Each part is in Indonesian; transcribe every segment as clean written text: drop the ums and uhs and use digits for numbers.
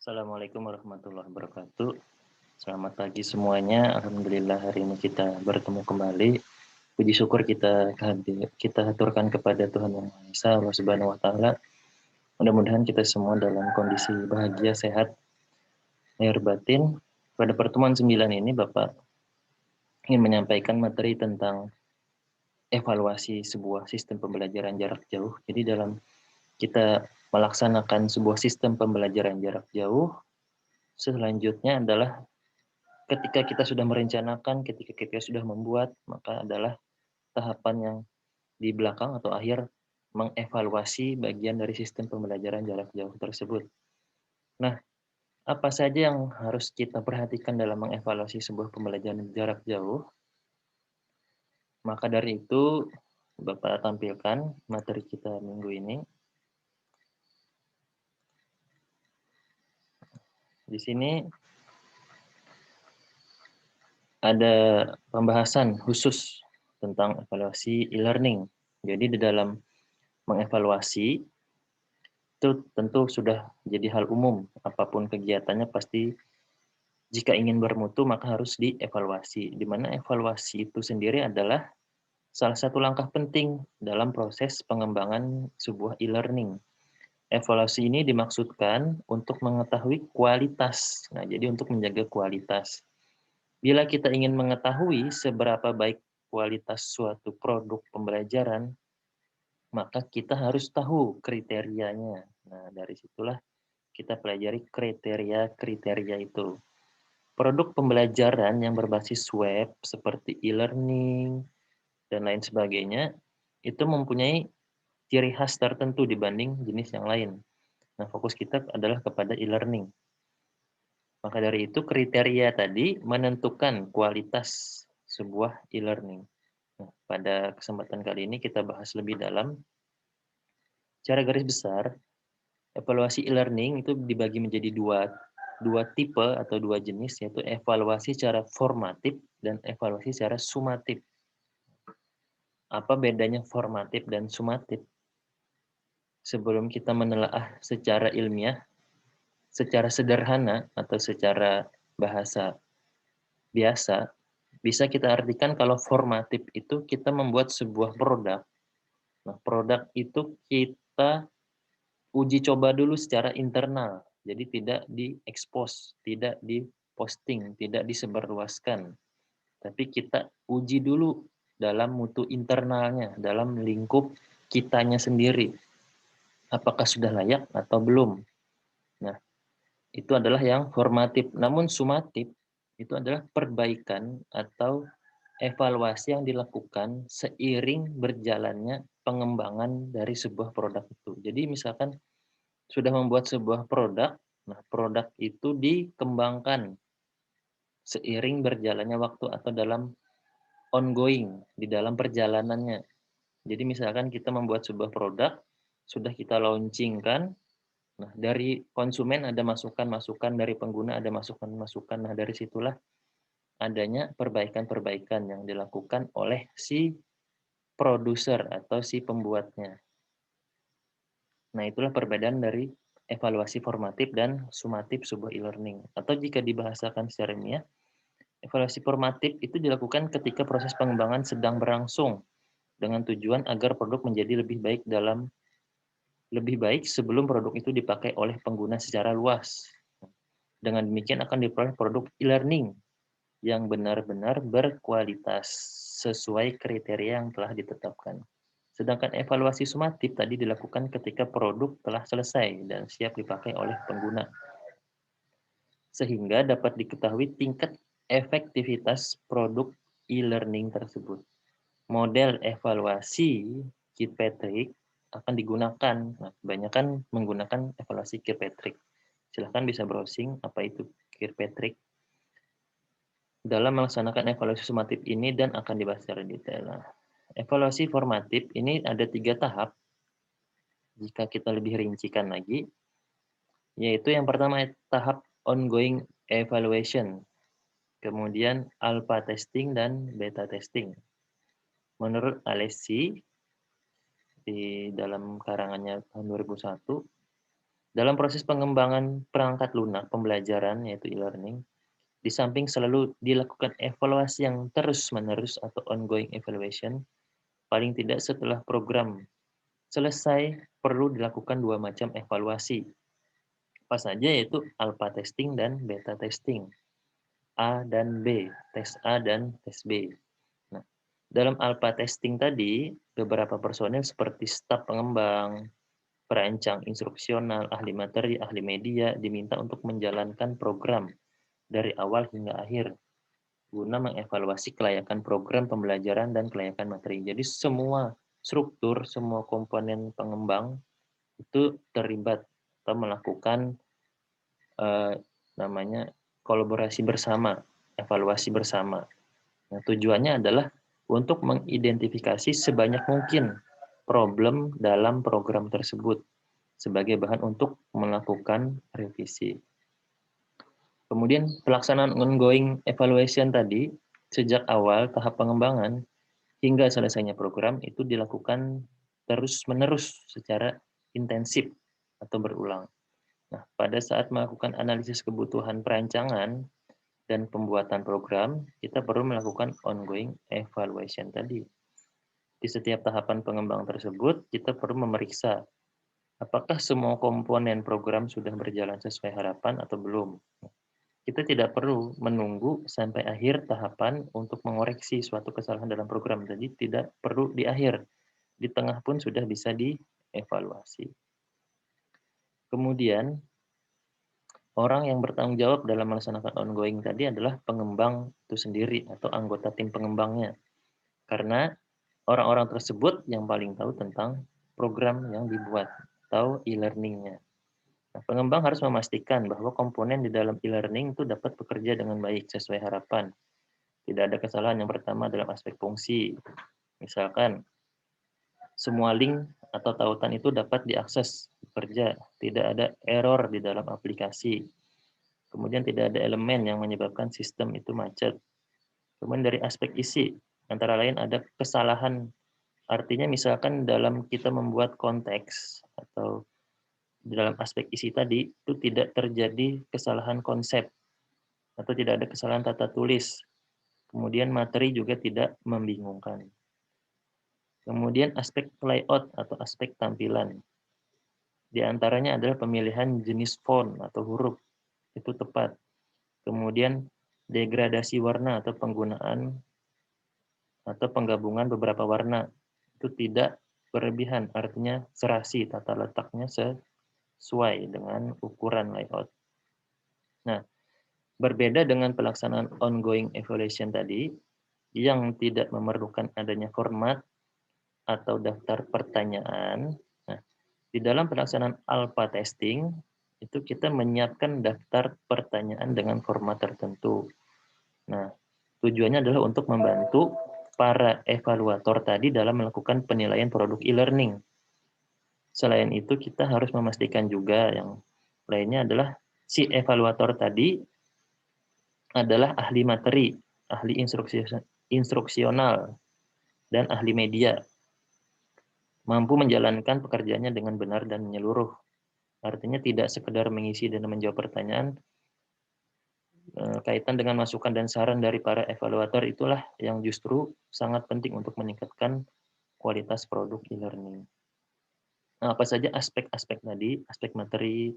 Assalamualaikum warahmatullahi wabarakatuh. Selamat pagi semuanya. Alhamdulillah hari ini kita bertemu kembali. Puji syukur kita haturkan kepada Tuhan Yang Maha Esa, Allah Subhanahu wa taala. Mudah-mudahan kita semua dalam kondisi bahagia, sehat, lahir batin. Pada pertemuan 9 ini Bapak ingin menyampaikan materi tentang evaluasi sebuah sistem pembelajaran jarak jauh. Jadi dalam kita melaksanakan sebuah sistem pembelajaran jarak jauh, selanjutnya adalah ketika kita sudah merencanakan, ketika kita sudah membuat, maka adalah tahapan yang di belakang atau akhir mengevaluasi bagian dari sistem pembelajaran jarak jauh tersebut. Nah, apa saja yang harus kita perhatikan dalam mengevaluasi sebuah pembelajaran jarak jauh? Maka dari itu, Bapak tampilkan materi kita minggu ini. Di sini ada pembahasan khusus tentang evaluasi e-learning. Jadi di dalam mengevaluasi itu tentu sudah jadi hal umum. Apapun kegiatannya pasti jika ingin bermutu maka harus dievaluasi. Di mana evaluasi itu sendiri adalah salah satu langkah penting dalam proses pengembangan sebuah e-learning. Evaluasi ini dimaksudkan untuk mengetahui kualitas. Nah, jadi untuk menjaga kualitas. Bila kita ingin mengetahui seberapa baik kualitas suatu produk pembelajaran, maka kita harus tahu kriterianya. Nah, dari situlah kita pelajari kriteria-kriteria itu. Produk pembelajaran yang berbasis web seperti e-learning dan lain sebagainya itu mempunyai ciri khas tertentu dibanding jenis yang lain. Nah, fokus kita adalah kepada e-learning. Maka dari itu kriteria tadi menentukan kualitas sebuah e-learning. Nah, pada kesempatan kali ini kita bahas lebih dalam. Secara garis besar, evaluasi e-learning itu dibagi menjadi dua tipe atau dua jenis, yaitu evaluasi secara formatif dan evaluasi secara sumatif. Apa bedanya formatif dan sumatif? Sebelum kita menelaah secara ilmiah, secara sederhana atau secara bahasa biasa, bisa kita artikan kalau formatif itu kita membuat sebuah produk. Nah, produk itu kita uji coba dulu secara internal. Jadi tidak diekspos, tidak diposting, tidak disebarluaskan. Tapi kita uji dulu dalam mutu internalnya, dalam lingkup kitanya sendiri. Apakah sudah layak atau belum? Nah, itu adalah yang formatif. Namun sumatif itu adalah perbaikan atau evaluasi yang dilakukan seiring berjalannya pengembangan dari sebuah produk itu. Jadi misalkan sudah membuat sebuah produk, nah produk itu dikembangkan seiring berjalannya waktu atau dalam ongoing, di dalam perjalanannya. Jadi misalkan kita membuat sebuah produk, sudah kita launchingkan, nah dari konsumen ada masukan-masukan, dari pengguna ada masukan-masukan, nah dari situlah adanya perbaikan-perbaikan yang dilakukan oleh si produser atau si pembuatnya. Nah, itulah perbedaan dari evaluasi formatif dan sumatif sebuah e-learning. Atau jika dibahasakan secara ilmiah, evaluasi formatif itu dilakukan ketika proses pengembangan sedang berlangsung dengan tujuan agar produk menjadi lebih baik sebelum produk itu dipakai oleh pengguna secara luas. Dengan demikian akan diperoleh produk e-learning yang benar-benar berkualitas sesuai kriteria yang telah ditetapkan. Sedangkan evaluasi sumatif tadi dilakukan ketika produk telah selesai dan siap dipakai oleh pengguna, sehingga dapat diketahui tingkat efektivitas produk e-learning tersebut. Model evaluasi Kirkpatrick akan digunakan, nah, kebanyakan menggunakan evaluasi Kirkpatrick. Silahkan bisa browsing apa itu Kirkpatrick dalam melaksanakan evaluasi sumatif ini dan akan dibahas secara detail. Nah, evaluasi formatif ini ada 3 tahap. Jika kita lebih rincikan lagi, yaitu yang pertama tahap ongoing evaluation, kemudian alpha testing dan beta testing. Menurut Alessi di dalam karangannya tahun 2001, Dalam proses pengembangan perangkat lunak pembelajaran, yaitu e-learning, di samping selalu dilakukan evaluasi yang terus-menerus atau ongoing evaluation, paling tidak setelah program selesai perlu dilakukan dua macam evaluasi. Apa saja, yaitu alpha testing dan beta testing. A dan B, tes A dan tes B. Nah, dalam alpha testing tadi, beberapa personel seperti staf pengembang, perancang instruksional, ahli materi, ahli media diminta untuk menjalankan program dari awal hingga akhir guna mengevaluasi kelayakan program pembelajaran dan kelayakan materi. Jadi semua struktur, semua komponen pengembang itu terlibat atau melakukan eh, namanya kolaborasi bersama, evaluasi bersama. Nah, tujuannya adalah untuk mengidentifikasi sebanyak mungkin problem dalam program tersebut sebagai bahan untuk melakukan revisi. Kemudian pelaksanaan ongoing evaluation tadi sejak awal tahap pengembangan hingga selesainya program itu dilakukan terus-menerus secara intensif atau berulang. Nah, pada saat melakukan analisis kebutuhan perancangan dan pembuatan program, kita perlu melakukan ongoing evaluation tadi. Di setiap tahapan pengembang tersebut, kita perlu memeriksa apakah semua komponen program sudah berjalan sesuai harapan atau belum. Kita tidak perlu menunggu sampai akhir tahapan untuk mengoreksi suatu kesalahan dalam program. Jadi tidak perlu di akhir, di tengah pun sudah bisa dievaluasi. Kemudian, orang yang bertanggung jawab dalam melaksanakan ongoing tadi adalah pengembang itu sendiri atau anggota tim pengembangnya. Karena orang-orang tersebut yang paling tahu tentang program yang dibuat atau e-learning-nya. Nah, pengembang harus memastikan bahwa komponen di dalam e-learning itu dapat bekerja dengan baik sesuai harapan. Tidak ada kesalahan. Yang pertama dalam aspek fungsi. Misalkan semua link atau tautan itu dapat diakses bekerja, tidak ada error di dalam aplikasi. Kemudian tidak ada elemen yang menyebabkan sistem itu macet. Kemudian dari aspek isi, antara lain ada kesalahan. Artinya misalkan dalam kita membuat konteks atau di dalam aspek isi tadi itu tidak terjadi kesalahan konsep atau tidak ada kesalahan tata tulis. Kemudian materi juga tidak membingungkan. Kemudian aspek layout atau aspek tampilan. Di antaranya adalah pemilihan jenis font atau huruf itu tepat. Kemudian degradasi warna atau penggunaan atau penggabungan beberapa warna itu tidak berlebihan, artinya serasi tata letaknya sesuai dengan ukuran layout. Nah, berbeda dengan pelaksanaan ongoing evaluation tadi, yang tidak memerlukan adanya format atau daftar pertanyaan. Nah, di dalam pelaksanaan alpha testing, itu kita menyiapkan daftar pertanyaan dengan format tertentu. Nah, tujuannya adalah untuk membantu para evaluator tadi dalam melakukan penilaian produk e-learning. Selain itu, kita harus memastikan juga yang lainnya adalah si evaluator tadi adalah ahli materi, ahli instruksional, dan ahli media, mampu menjalankan pekerjaannya dengan benar dan menyeluruh. Artinya tidak sekedar mengisi dan menjawab pertanyaan, kaitan dengan masukan dan saran dari para evaluator itulah yang justru sangat penting untuk meningkatkan kualitas produk e-learning. Nah, apa saja aspek-aspek tadi, aspek materi.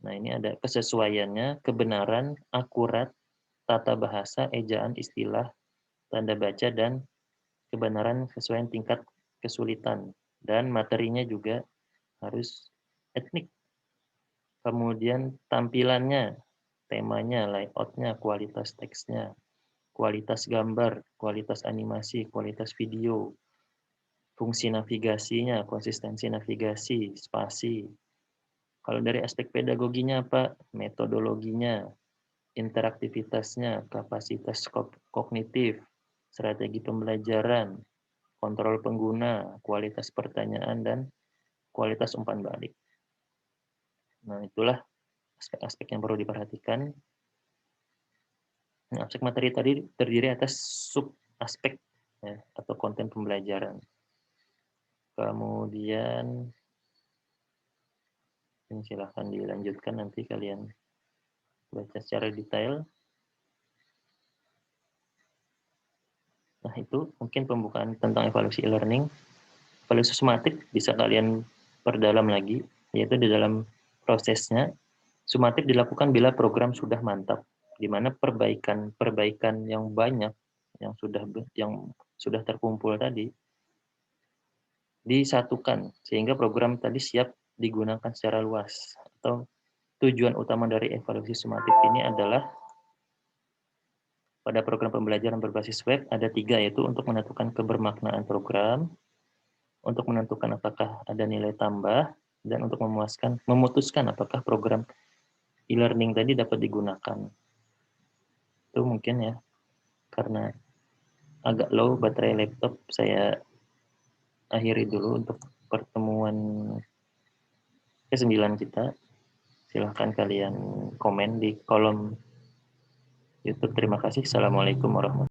Nah, ini ada kesesuaiannya, kebenaran, akurat, tata bahasa, ejaan, istilah, tanda baca, dan kebenaran sesuai tingkat kesulitan. Dan materinya juga harus etnik. Kemudian tampilannya, temanya, layoutnya, kualitas teksnya, kualitas gambar, kualitas animasi, kualitas video, fungsi navigasinya, konsistensi navigasi, spasi. Kalau dari aspek pedagoginya apa? Metodologinya, interaktivitasnya, kapasitas kognitif, strategi pembelajaran, kontrol pengguna, kualitas pertanyaan, dan kualitas umpan balik. Nah, itulah aspek-aspek yang perlu diperhatikan. Nah, aspek materi tadi terdiri atas sub aspek ya, atau konten pembelajaran. Kemudian Ini silahkan dilanjutkan, nanti kalian baca secara detail. Nah, itu mungkin pembukaan tentang evaluasi e-learning. Evaluasi sumatif bisa kalian perdalam lagi, yaitu di dalam prosesnya. Sumatif dilakukan bila program sudah mantap, di mana perbaikan yang banyak yang sudah terkumpul tadi disatukan sehingga program tadi siap digunakan secara luas. Atau tujuan utama dari evaluasi sumatif ini adalah pada program pembelajaran berbasis web ada 3, yaitu untuk menentukan kebermaknaan program, untuk menentukan apakah ada nilai tambah, dan untuk memutuskan apakah program e-learning tadi dapat digunakan. Itu mungkin ya, karena agak low baterai laptop, saya akhiri dulu untuk pertemuan ke-9 kita. Silahkan kalian komen di kolom YouTube. Terima kasih. Assalamualaikum warahmatullahi wabarakatuh.